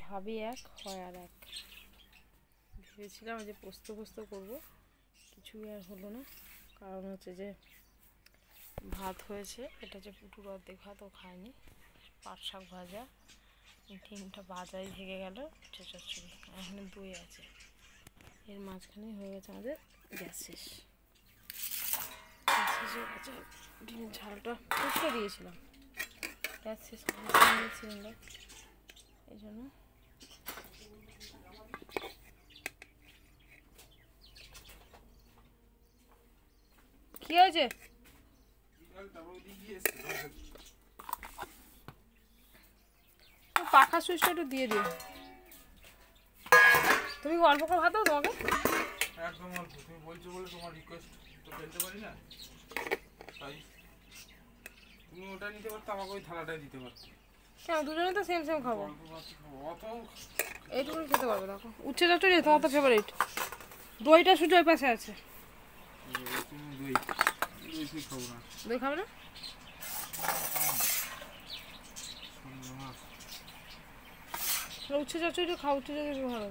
ভাবি এক হয় আর এক। ভেবেছিলাম যে পোস্ত করবো, কিছুই আর হলো না। কারণ হচ্ছে যে ভাত হয়েছে, এটা হচ্ছে পুটুর অর্ধেক ভাত, ও খায়নি। পাট শাক ভাজা, ডিমটা ভাজাই থেকে গেল, চচ্চড়ি, এখানে দই আছে। এর মাঝখানে হয়ে গেছে আমাদের গ্যাস শেষ। গ্যাস শেষ হয়ে গেছে, ডিমের ঝালটা ফুটতে দিয়েছিলাম, গ্যাস শেষ সিলিন্ডার, এই জন্য। কি হয়েছে? পাখা সুইচটা একটু দিয়ে দিও। তুমি অল্প করে ভাত দাও তোমাকে? একদম অল্প, তুমি বলছো বলে তোমার রিকোয়েস্ট তো ফেলতে পারি না, তাই তুমি ওটা নিতে পারতো, আমাকে ওই থালাটাই দিতে পারতো। কেন, দুজনে তো সেম খাবো। অত এইটুকু খেতে পারবে। দেখো উচ্ছে চচ্চড়ি তোমার তো ফেভারিট। দইটা শুধু ওই পাশে আছে। দই খাবো না। দই খাবে না? উচ্ছে চচ্চড়িটা খাও, উচ্ছে চচ্চড়ি ভালো।